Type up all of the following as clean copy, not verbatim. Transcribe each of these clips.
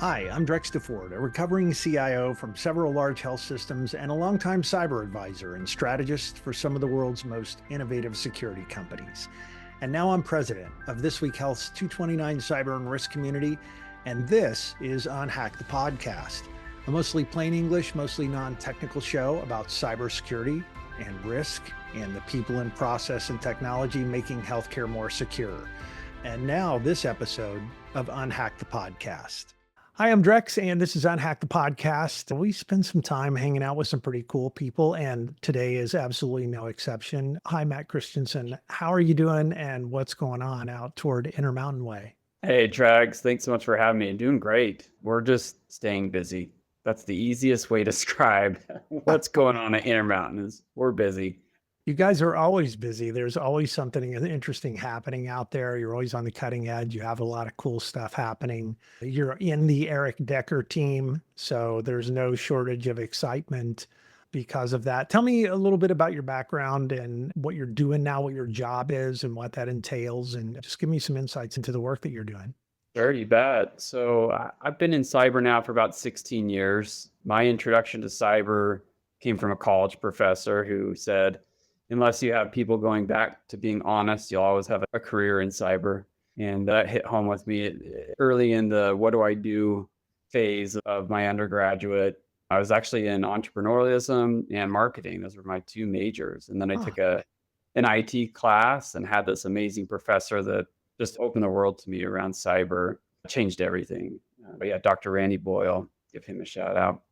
Hi, I'm Drex DeFord, a recovering CIO from several large health systems and a longtime cyber advisor and strategist for some of the world's most innovative security companies. And now I'm president of This Week Health's 229 Cyber and Risk community, and this is UnHack the podcast, a mostly plain English, mostly non-technical show about cybersecurity and risk and the people and process and technology making healthcare more secure. And now this episode of UnHack the podcast. Hi, I'm Drex, and this is UnHack the podcast. We spend some time hanging out with some pretty cool people, and today is absolutely no exception. Hi, Matt Christensen. How are you doing, and what's going on out toward Intermountain Way? Hey, Drags. Thanks so much for having me. Doing great. We're just staying busy. That's the easiest way to describe what's going on at Intermountain is we're busy. You guys are always busy. There's always something interesting happening out there. You're always on the cutting edge. You have a lot of cool stuff happening. You're in the Eric Decker team, so there's no shortage of excitement because of that. Tell me a little bit about your background and what you're doing now, what your job is and what that entails, and just give me some insights into the work that you're doing. Sure, you bet. So I've been in cyber now for about 16 years. My introduction to cyber came from a college professor who said, unless you have people going back to being honest, you'll always have a career in cyber. And that hit home with me early in the what do I do phase of my undergraduate. I was actually in entrepreneurialism and marketing. Those were my two majors. And then I took an IT class and had this amazing professor that just opened the world to me around cyber, changed everything. But yeah, Dr. Randy Boyle, give him a shout out.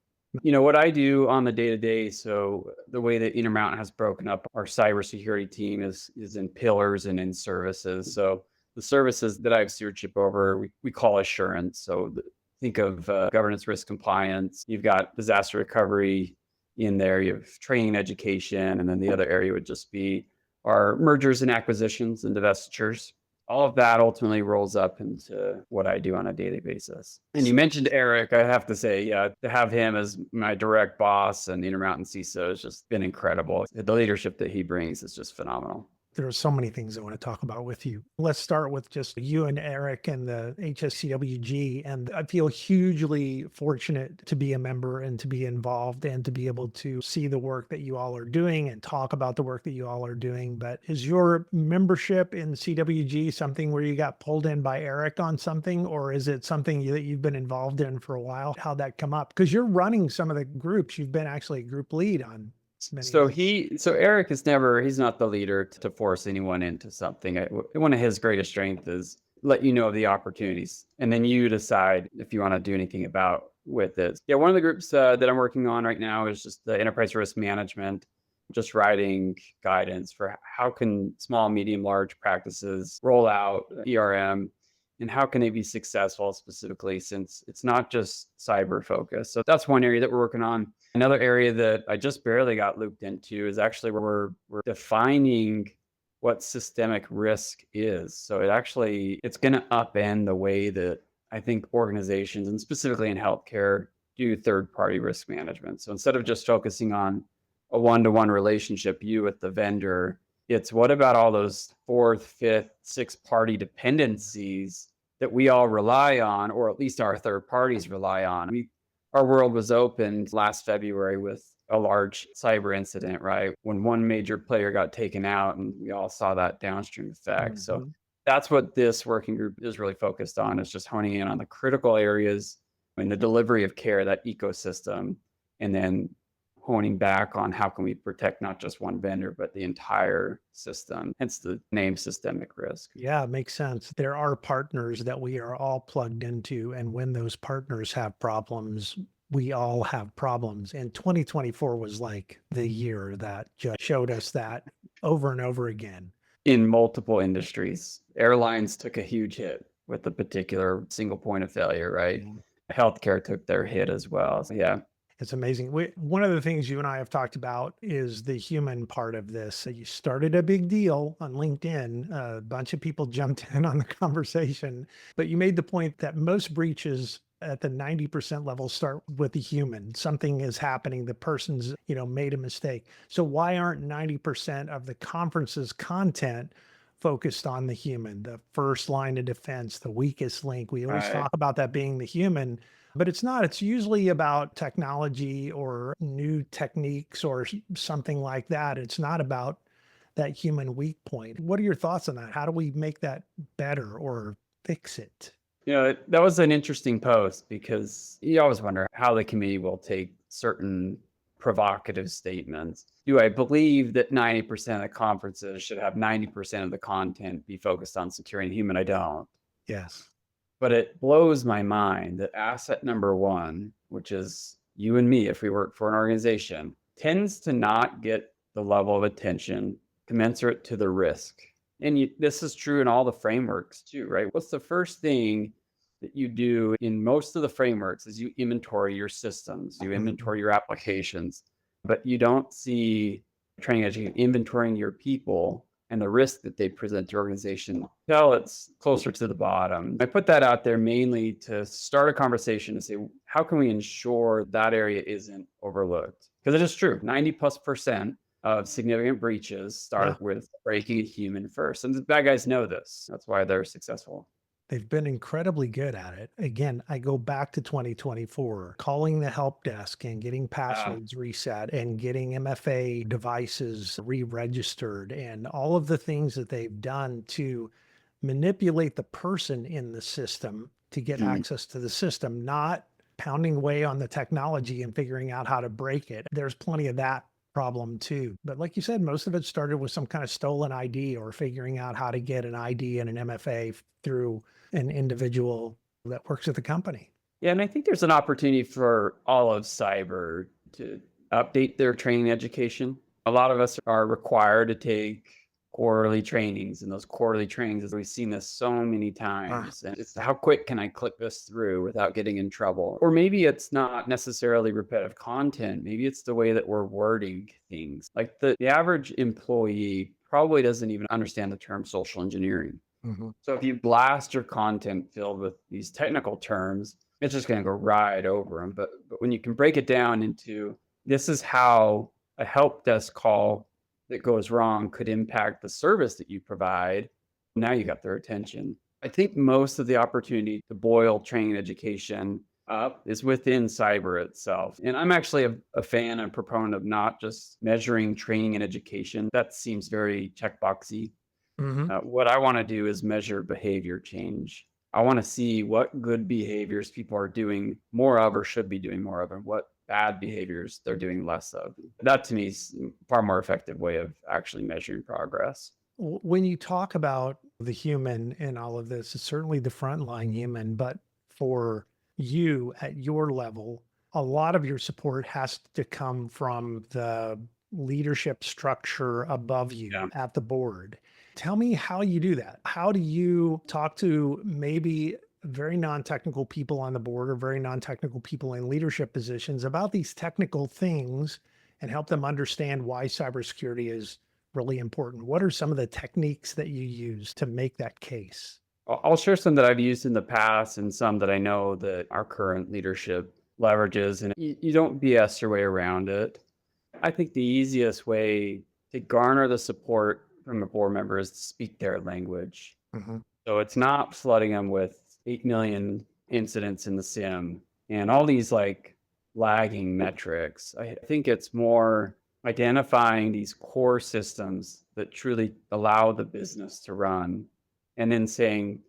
You know, what I do on the day-to-day, so the way that Intermountain has broken up our cybersecurity team is in pillars and in services. So the services that I have stewardship over, we call assurance. So think of governance, risk, compliance. You've got disaster recovery in there. You have training and education. And then the other area would just be our mergers and acquisitions and divestitures. All of that ultimately rolls up into what I do on a daily basis. And you mentioned Eric. I have to say, yeah, to have him as my direct boss and Intermountain CISO has just been incredible. The leadership that he brings is just phenomenal. There are so many things I want to talk about with you. Let's start with just you and Eric and the HSCWG. And I feel hugely fortunate to be a member and to be involved and to be able to see the work that you all are doing and talk about the work that you all are doing. But is your membership in CWG something where you got pulled in by Eric on something, or is it something that you've been involved in for a while? How'd that come up? Because you're running some of the groups. You've been actually a group lead on. So Eric he's not the leader to force anyone into something. One of his greatest strengths is let you know of the opportunities and then you decide if you want to do anything about with it. Yeah, one of the groups that I'm working on right now is just the enterprise risk management, just writing guidance for how can small, medium, large practices roll out ERM and how can they be successful specifically since it's not just cyber focused. So that's one area that we're working on. Another area that I just barely got looped into is actually where we're defining what systemic risk is. So it's going to upend the way that I think organizations and specifically in healthcare do third-party risk management. So instead of just focusing on a one-to-one relationship, you with the vendor, it's what about all those fourth, fifth, sixth party dependencies that we all rely on, or at least our third parties rely on. Our world was opened last February with a large cyber incident, right? When one major player got taken out and we all saw that downstream effect. So that's what this working group is really focused on, is just honing in on the critical areas in the delivery of care, that ecosystem, and then honing back on how can we protect not just one vendor, but the entire system. Hence the name systemic risk. Yeah, it makes sense. There are partners that we are all plugged into. And when those partners have problems, we all have problems. And 2024 was like the year that just showed us that over and over again. In multiple industries, airlines took a huge hit with a particular single point of failure, right? Healthcare took their hit as well. So, yeah. It's amazing. One of the things you and I have talked about is the human part of this. You started a big deal on LinkedIn. A bunch of people jumped in on the conversation, but you made the point that most breaches at the 90% level start with the human. Something is happening. The person's, made a mistake. So why aren't 90% of the conference's content focused on the human, the first line of defense, the weakest link. We always Right. talk about that being the human, but it's not. It's usually about technology or new techniques or something like that. It's not about that human weak point. What are your thoughts on that? How do we make that better or fix it? That was an interesting post because you always wonder how the committee will take certain provocative statements. Do I believe that 90% of the conferences should have 90% of the content be focused on securing the human? I don't. Yes. But it blows my mind that asset number one, which is you and me, if we work for an organization, tends to not get the level of attention commensurate to the risk. And this is true in all the frameworks too, right? What's the first thing that you do in most of the frameworks is you inventory your systems, you Mhm. inventory your applications, but you don't see training education inventorying your people and the risk that they present to your organization till it's closer to the bottom. I put that out there mainly to start a conversation to say, how can we ensure that area isn't overlooked? Because it is true, 90+% of significant breaches Yeah. start with breaking a human first. And the bad guys know this. That's why they're successful. They've been incredibly good at it. Again, I go back to 2024, calling the help desk and getting Uh, passwords reset and getting MFA devices re-registered and all of the things that they've done to manipulate the person in the system to get mm, access to the system, not pounding away on the technology and figuring out how to break it. There's plenty of that problem too. But like you said, most of it started with some kind of stolen ID or figuring out how to get an ID and an MFA through an individual that works at the company. yeah, and I think there's an opportunity for all of cyber to update their training education. A lot of us are required to take quarterly trainings, and those quarterly trainings, we've seen this so many Ah, times. And it's how quick can I click this through without getting in trouble? Or maybe it's not necessarily repetitive content. Maybe it's the way that we're wording things. Like the average employee probably doesn't even understand the term social engineering. mhm. So if you blast your content filled with these technical terms, it's just going to go right over them. But when you can break it down into this is how a help desk call that goes wrong could impact the service that you provide, now you got their attention. I think most of the opportunity to boil training education up is within cyber itself. And I'm actually a fan and proponent of not just measuring training and education. That seems very checkboxy. Mhm. What I want to do is measure behavior change. I want to see what good behaviors people are doing more of or should be doing more of, and what bad behaviors they're doing less of. That to me is a far more effective way of actually measuring progress. When you talk about the human in all of this, it's certainly the frontline human, but for you at your level, a lot of your support has to come from the leadership structure above you Yeah. at the board. Tell me how you do that. How do you talk to maybe very non-technical people on the board or very non-technical people in leadership positions about these technical things and help them understand why cybersecurity is really important? What are some of the techniques that you use to make that case? I'll share some that I've used in the past and some that I know that our current leadership leverages, and you don't BS your way around it. I think the easiest way to garner the support from a board member is to speak their language. Mhm. So it's not flooding them with 8 million incidents in the SIM and all these like lagging metrics. I think it's more identifying these core systems that truly allow the business to run and then saying,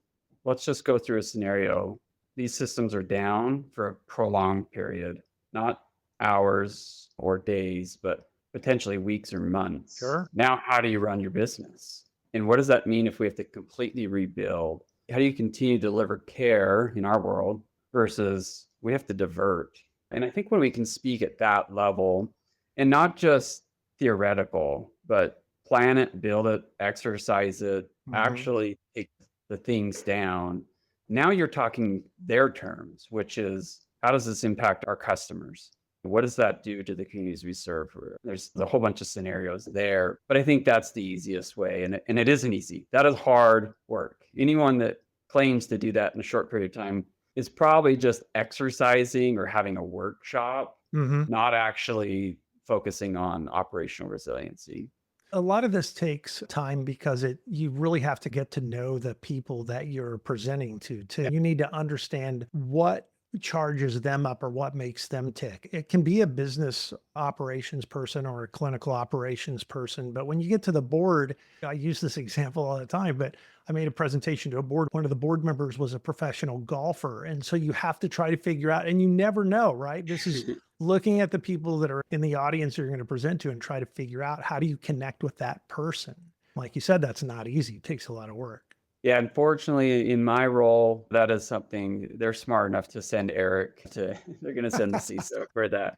let's just go through a scenario. These systems are down for a prolonged period, not hours or days, but potentially weeks or months. Sure. Now, how do you run your business? And what does that mean if we have to completely rebuild? How do you continue to deliver care in our world versus we have to divert? And I think when we can speak at that level and not just theoretical, but plan it, build it, exercise it, Mhm. actually take the things down. Now you're talking their terms, which is how does this impact our customers? What does that do to the communities we serve? There's a whole bunch of scenarios there, but I think that's the easiest way. And it isn't easy. That is hard work. Anyone that claims to do that in a short period of time is probably just exercising or having a workshop, Mhm. not actually focusing on operational resiliency. A lot of this takes time because you really have to get to know the people that you're presenting to too. You need to understand what charges them up or what makes them tick. It can be a business operations person or a clinical operations person, but when you get to the board, I use this example all the time, but I made a presentation to a board. One of the board members was a professional golfer. And so you have to try to figure out, and you never know, right? This is looking at the people that are in the audience you're going to present to and try to figure out how do you connect with that person. Like you said, that's not easy. It takes a lot of work. Yeah, unfortunately, in my role, that is something they're smart enough to send Eric to, they're going to send the CISO for that.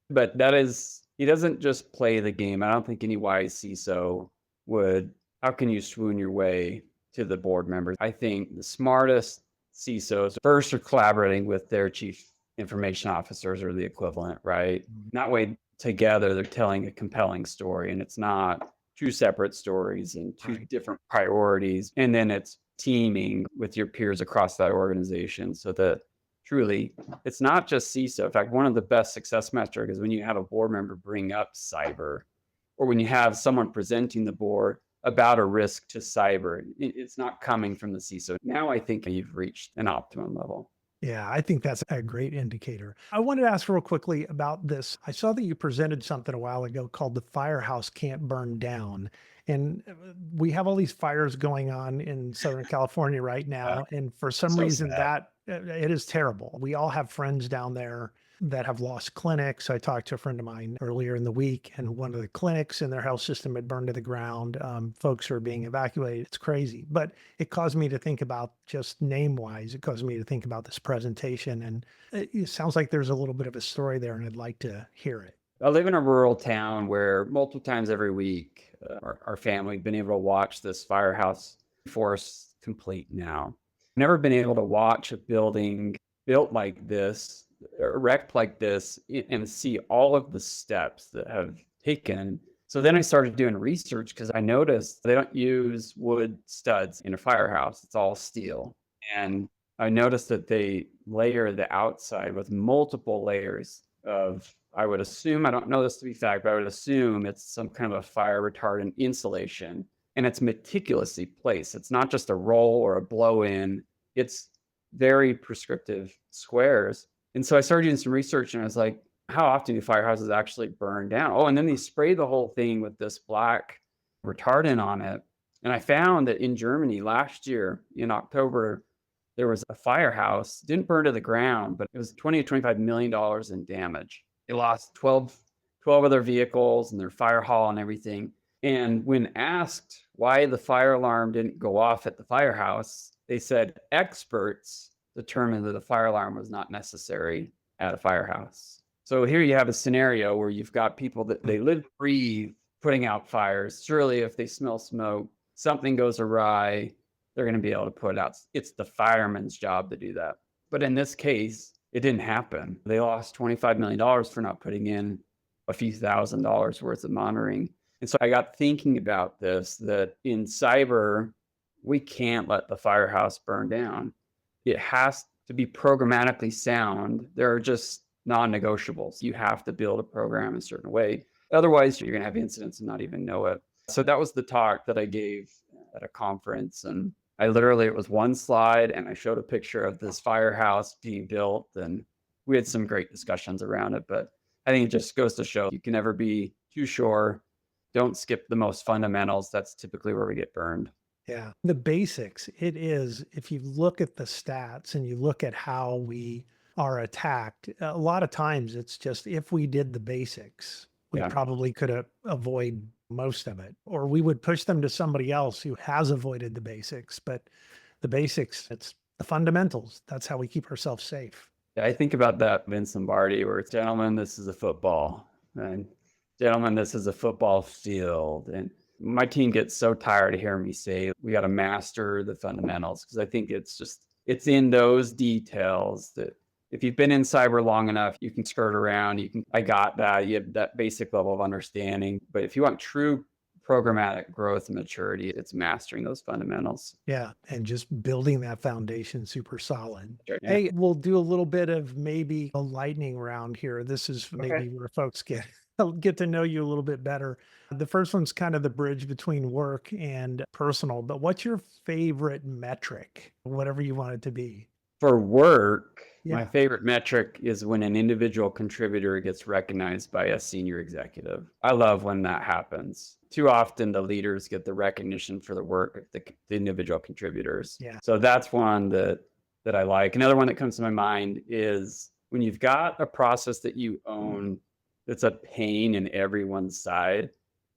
But that is, he doesn't just play the game. I don't think any wise CISO would, how can you swoon your way to the board members? I think the smartest CISOs first are collaborating with their chief information officers or the equivalent, right? That way, together, they're telling a compelling story, and it's not two separate stories and two different priorities. And then it's teaming with your peers across that organization so that truly it's not just CISO. In fact, one of the best success metrics is when you have a board member bring up cyber, or when you have someone presenting the board about a risk to cyber. It's not coming from the CISO. Now I think you've reached an optimum level. Yeah, I think that's a great indicator. I wanted to ask real quickly about this. I saw that you presented something a while ago called the Firehouse Can't Burn Down. And we have all these fires going on in Southern California right now. And for some So reason, sad. it is terrible. We all have friends down there that have lost clinics. I talked to a friend of mine earlier in the week, and one of the clinics in their health system had burned to the ground. Folks are being evacuated. It's crazy. But it caused me to think about, just name wise, it caused me to think about this presentation. And it sounds like there's a little bit of a story there, and I'd like to hear it. I live in a rural town where multiple times every week, our family been able to watch this firehouse forest complete now. Never been able to watch a building built like this, erect like this, and see all of the steps that have taken. So then I started doing research because I noticed they don't use wood studs in a firehouse. It's all steel. And I noticed that they layer the outside with multiple layers of, I would assume, I don't know this to be fact, but I would assume it's some kind of a fire retardant insulation, and it's meticulously placed. It's not just a roll or a blow in, it's very prescriptive squares. And so I started doing some research, and I was like, how often do firehouses actually burn down? Oh, and then they spray the whole thing with this black retardant on it. And I found that in Germany last year in October, there was a firehouse, didn't burn to the ground, but it was $20 to $25 million in damage. They lost 12 of their vehicles and their fire hall and everything. And when asked why the fire alarm didn't go off at the firehouse, they said experts determined that the fire alarm was not necessary at a firehouse. So here you have a scenario where you've got people that they live, breathe, putting out fires. Surely if they smell smoke, something goes awry, they're going to be able to put it out. It's the fireman's job to do that. But in this case, it didn't happen. They lost $25 million for not putting in a few $1,000s worth of monitoring. And so I got thinking about this, that in cyber, we can't let the firehouse burn down. It has to be programmatically sound. There are just non-negotiables. You have to build a program a certain way. Otherwise, you're going to have incidents and not even know it. So that was the talk that I gave at a conference. And I literally, it was one slide, and I showed a picture of this firehouse being built, and we had some great discussions around it. But I think it just goes to show you can never be too sure. Don't skip the most fundamentals. That's typically where we get burned. Yeah. The basics, it is, if you look at the stats and you look at how we are attacked, a lot of times it's just if we did the basics, we Yeah. probably could avoid most of it, or we would push them to somebody else who has avoided the basics. But the basics, it's the fundamentals. That's how we keep ourselves safe. I think about that Vince Lombardi, where it's, gentlemen, this is a football, and gentlemen, this is a football field. And my team gets so tired of hearing me say we got to master the fundamentals, because I think it's in those details that if you've been in cyber long enough, you can skirt around. I got that. You have that basic level of understanding. But if you want true programmatic growth and maturity, it's mastering those fundamentals. Yeah. And just building that foundation super solid. Sure. Hey, we'll do a little bit of maybe a lightning round here. This is maybe where folks get I'll get to know you a little bit better. The first one's kind of the bridge between work and personal, but what's your favorite metric? Whatever you want it to be. For work, my Yeah. favorite metric is when an individual contributor gets recognized by a senior executive. I love when that happens. Too often, the leaders get the recognition for the work of the individual contributors. Yeah. So that's one that I like. Another one that comes to my mind is when you've got a process that you own that's a pain in everyone's side,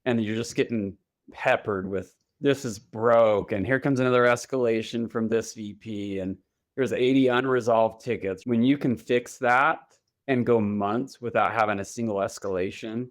and you're just getting peppered with this is broke, and here comes another escalation from this VP, and there's 80 unresolved tickets. When you can fix that and go months without having a single escalation,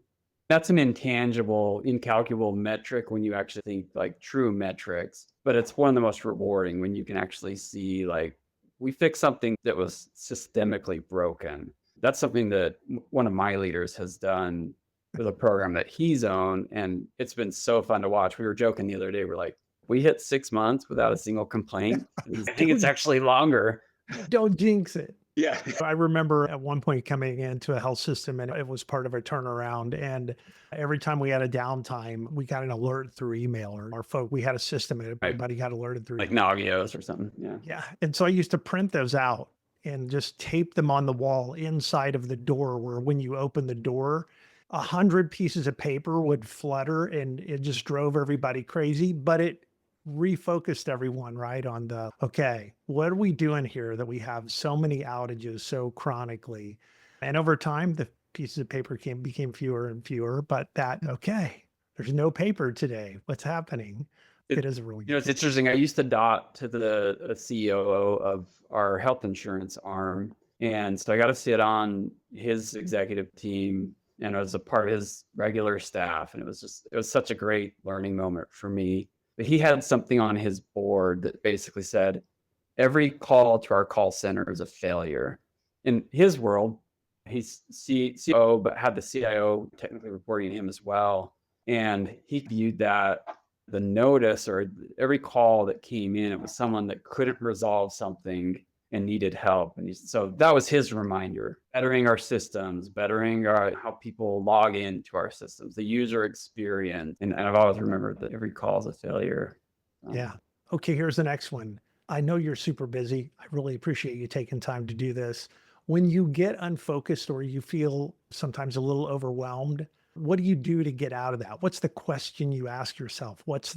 that's an intangible, incalculable metric when you actually think like true metrics. But it's one of the most rewarding when you can actually see like we fixed something that was systemically broken. That's something that one of my leaders has done with a program that he's owned. And it's been so fun to watch. We were joking the other day. We're like, we hit 6 months without a single complaint. I think it's actually longer. Don't jinx it. Yeah. I remember at one point coming into a health system and it was part of a turnaround. And every time we had a downtime, we got an alert through email or our folk. We had a system and Right. everybody got alerted through Like email. Nagios or something. Yeah. Yeah. And so I used to print those out and just tape them on the wall inside of the door where when you open the door, 100 pieces of paper would flutter and it just drove everybody crazy. But it refocused everyone right on the, okay, what are we doing here that we have so many outages so chronically? And over time, the pieces of paper became fewer and fewer, but that, okay, there's no paper today. What's happening? It is a really good. It's interesting. I used to dot to the COO of our health insurance arm. And so I got to sit on his executive team and I was a part of his regular staff. And it was such a great learning moment for me. But he had something on his board that basically said, every call to our call center is a failure. In his world, he's COO, but had the CIO technically reporting to him as well. And he viewed that the notice or every call that came in, it was someone that couldn't resolve something and needed help. And so that was his reminder, bettering our systems, bettering how people log into our systems, the user experience. And I've always remembered that every call is a failure. Yeah. Okay, here's the next one. I know you're super busy. I really appreciate you taking time to do this. When you get unfocused or you feel sometimes a little overwhelmed, what do you do to get out of that? What's the question you ask yourself? What's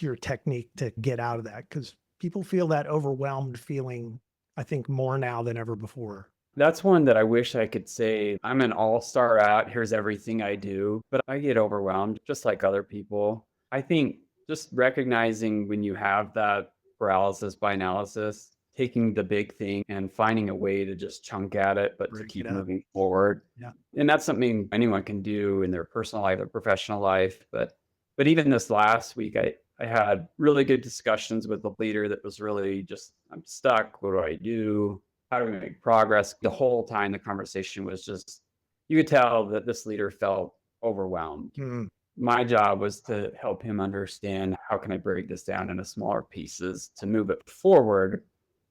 your technique to get out of that? Because people feel that overwhelmed feeling, I think, more now than ever before. That's one that I wish I could say I'm an all-star at. Here's everything I do, but I get overwhelmed just like other people. I think just recognizing when you have that paralysis by analysis, taking the big thing and finding a way to just chunk at it, but to Break keep it up. moving forward. Yeah. And that's something anyone can do in their personal life or professional life. But even this last week, I had really good discussions with the leader that was really just, I'm stuck. What do I do? How do we make progress? The whole time the conversation was just, you could tell that this leader felt overwhelmed. Mm. My job was to help him understand how can I break this down into smaller pieces to move it forward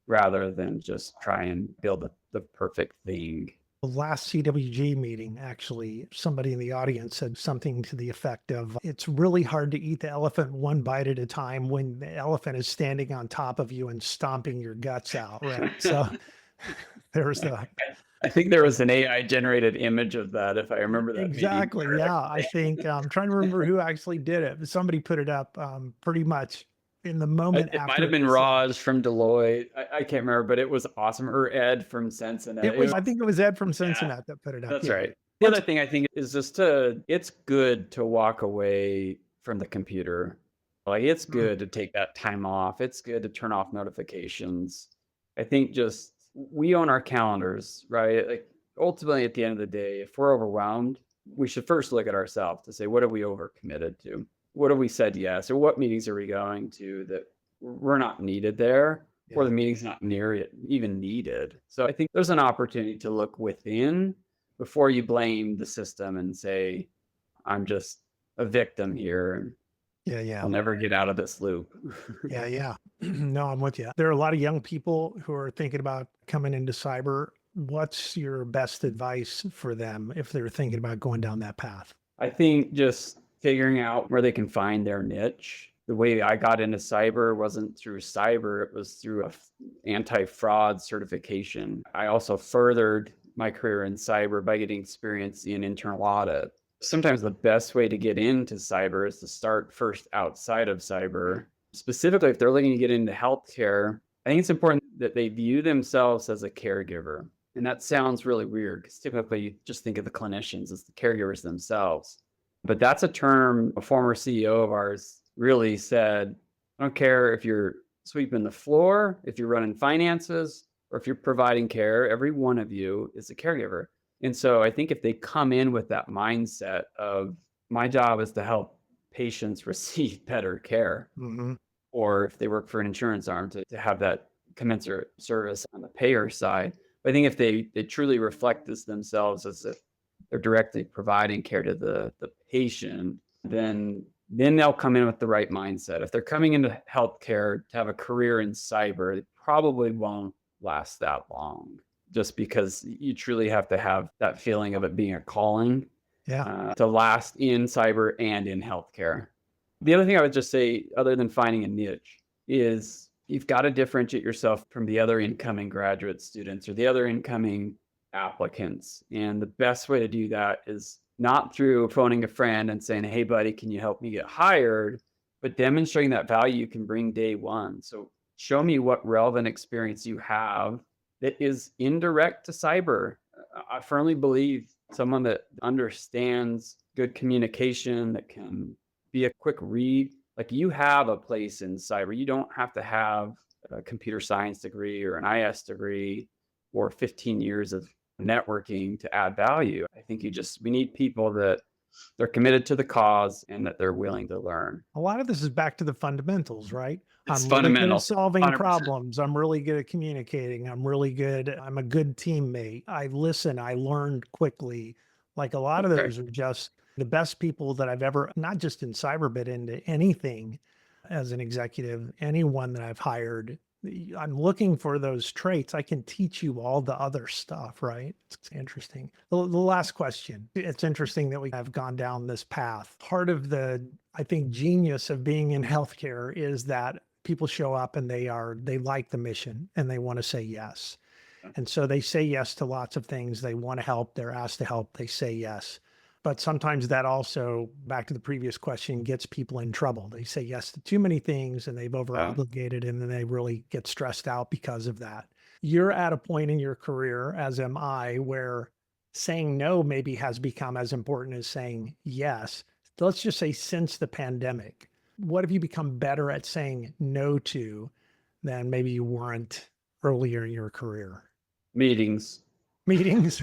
rather than just try and build the perfect thing. The last CWG meeting, actually, somebody in the audience said something to the effect of, it's really hard to eat the elephant one bite at a time when the elephant is standing on top of you and stomping your guts out. Right. So there's the. I think there was an AI generated image of that, if I remember that. Exactly. Yeah. I think I'm trying to remember who actually did it, but somebody put it up pretty much in the moment It after. might have been Raj from Deloitte. I can't remember, but it was awesome. Or Ed from Cincinnati. I think it was Ed from Cincinnati that put it up. That's Yeah. right. The other thing I think is just it's good to walk away from the computer. Like it's good to take that time off. It's good to turn off notifications. I think just we own our calendars, right? Like ultimately at the end of the day, if we're overwhelmed, we should first look at ourselves to say, what have we overcommitted to? What have we said yes? Or what meetings are we going to that we're not needed there? Or the meeting's not near it, even needed. So I think there's an opportunity to look within before you blame the system and say, I'm just a victim here. Yeah. I'll never get out of this loop. Yeah. No, I'm with you. There are a lot of young people who are thinking about coming into cyber. What's your best advice for them if they're thinking about going down that path? I think just figuring out where they can find their niche. The way I got into cyber wasn't through cyber, it was through a anti-fraud certification. I also furthered my career in cyber by getting experience in internal audit. Sometimes the best way to get into cyber is to start first outside of cyber. Specifically, if they're looking to get into healthcare, I think it's important that they view themselves as a caregiver. And that sounds really weird because typically you just think of the clinicians as the caregivers themselves. But that's a term a former CEO of ours really said, I don't care if you're sweeping the floor, if you're running finances, or if you're providing care, every one of you is a caregiver. And so I think if they come in with that mindset of my job is to help patients receive better care, Hmm. or if they work for an insurance arm to have that commensurate service on the payer side. But I think if they truly reflect this themselves as if they're directly providing care to the patient, then they'll come in with the right mindset. If they're coming into healthcare to have a career in cyber, they probably won't last that long just because you truly have to have that feeling of it being a calling Yeah. to last in cyber and in healthcare. The other thing I would just say, other than finding a niche, is you've got to differentiate yourself from the other incoming graduate students or the other incoming applicants. And the best way to do that is not through phoning a friend and saying, hey, buddy, can you help me get hired? But demonstrating that value you can bring day one. So show me what relevant experience you have that is indirect to cyber. I firmly believe someone that understands good communication, that can be a quick read. Like you have a place in cyber. You don't have to have a computer science degree or an IS degree or 15 years of networking to add value. I think we need people that they're committed to the cause and that they're willing to learn. A lot of this is back to the fundamentals, right? It's I'm really good at fundamental, solving 100%. problems. I'm really good at communicating. I'm a good teammate. I listen. I learn quickly. Like a lot of Okay. those are just the best people that I've ever, not just in cyber, but into anything as an executive, anyone that I've hired. I'm looking for those traits. I can teach you all the other stuff, right? It's interesting. The last question. It's interesting that we have gone down this path. Part of the, I think, genius of being in healthcare is that people show up and they like the mission and they want to say yes. And so they say yes to lots of things. They want to help. They're asked to help. They say yes. But sometimes that also, back to the previous question, gets people in trouble. They say yes to too many things and they've over Yeah. obligated and then they really get stressed out because of that. You're at a point in your career, as am I, where saying no maybe has become as important as saying yes. So let's just say since the pandemic, what have you become better at saying no to than maybe you weren't earlier in your career? Meetings. Meetings.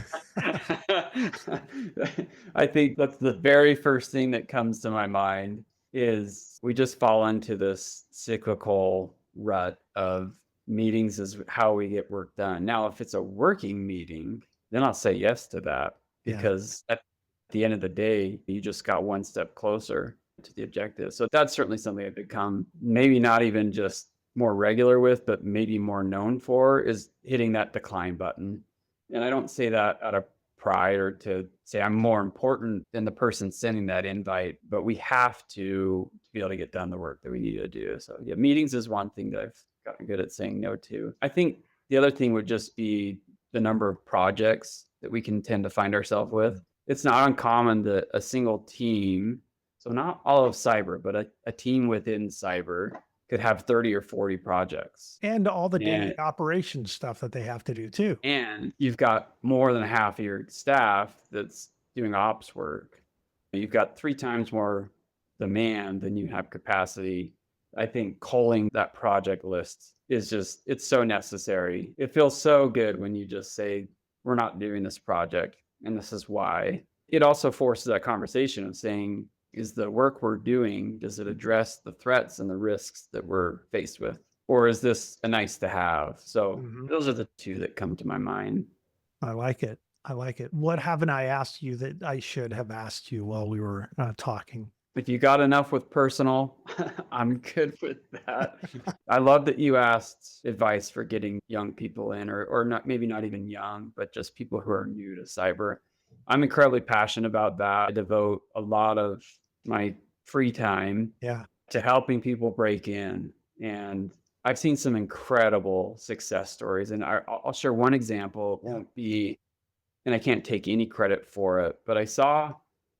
I think that's the very first thing that comes to my mind is we just fall into this cyclical rut of meetings is how we get work done. Now, if it's a working meeting, then I'll say yes to that Yeah. because at the end of the day, you just got one step closer to the objective. So that's certainly something I've become maybe not even just more regular with, but maybe more known for is hitting that decline button. And I don't say that out of pride or to say I'm more important than the person sending that invite, but we have to be able to get done the work that we need to do. So yeah, meetings is one thing that I've gotten good at saying no to. I think the other thing would just be the number of projects that we can tend to find ourselves with. It's not uncommon that a single team, so not all of cyber, but a team within cyber could have 30 or 40 projects. And all the And daily operations stuff that they have to do too. and you've got more than half of your staff that's doing ops work. You've got 3 times more demand than you have capacity. I think culling that project list is just, it's so necessary. It feels so good when you just say, we're not doing this project and this is why. It also forces that conversation of saying, is the work we're doing, does it address the threats and the risks that we're faced with? Or is this a nice to have? So Mhm. those are the 2 that come to my mind. I like it. I like it. What haven't I asked you that I should have asked you while we were talking? If you got enough with personal, I'm good with that. I love that you asked advice for getting young people in, or not, maybe not even young, but just people who are new to cyber. I'm incredibly passionate about that. I devote a lot of my free time Yeah. to helping people break in. And I've seen some incredible success stories. And I'll share one example. It won't be, and I can't take any credit for it, but I saw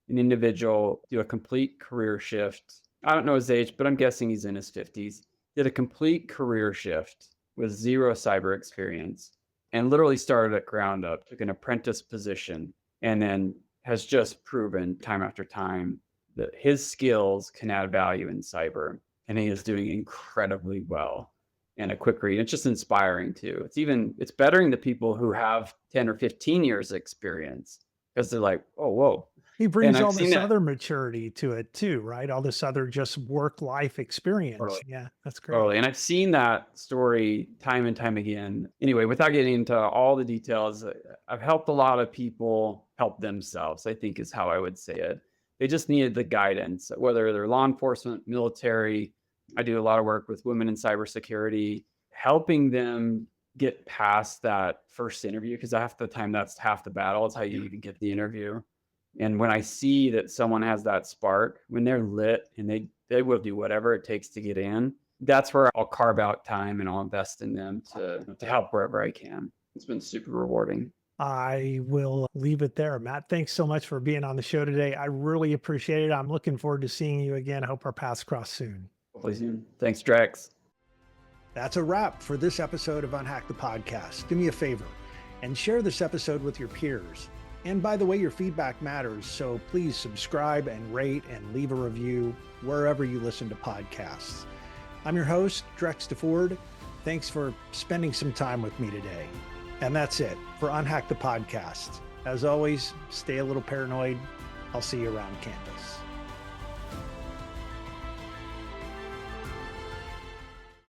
an individual do a complete career shift. I don't know his age, but I'm guessing he's in his 50s. Did a complete career shift with zero cyber experience and literally started at ground up, took an apprentice position, and then has just proven time after time that his skills can add value in cyber. And he is doing incredibly well. And a quick read. It's just inspiring too. It's bettering the people who have 10 or 15 years experience, because they're like, oh, whoa. He And brings I've all seen this that other maturity to it too, right? All this other just work life experience. totally. Yeah, that's great. Totally. And I've seen that story time and time again. Anyway, without getting into all the details, I've helped a lot of people help themselves, I think is how I would say it. They just needed the guidance, whether they're law enforcement, military. I do a lot of work with women in cybersecurity, helping them get past that first interview, because half the time that's half the battle. It's how you even get the interview. And when I see that someone has that spark, when they're lit and they will do whatever it takes to get in, that's where I'll carve out time and I'll invest in them to help wherever I can. It's been super rewarding. I will leave it there. Matt, thanks so much for being on the show today. I really appreciate it. I'm looking forward to seeing you again. I hope our paths cross soon. Hopefully soon. Thanks, Drex. That's a wrap for this episode of UnHack the Podcast. Do me a favor and share this episode with your peers. And by the way, your feedback matters, so please subscribe and rate and leave a review wherever you listen to podcasts. I'm your host, Drex DeFord. Thanks for spending some time with me today. And that's it for UnHack the Podcast. As always, stay a little paranoid. I'll see you around campus.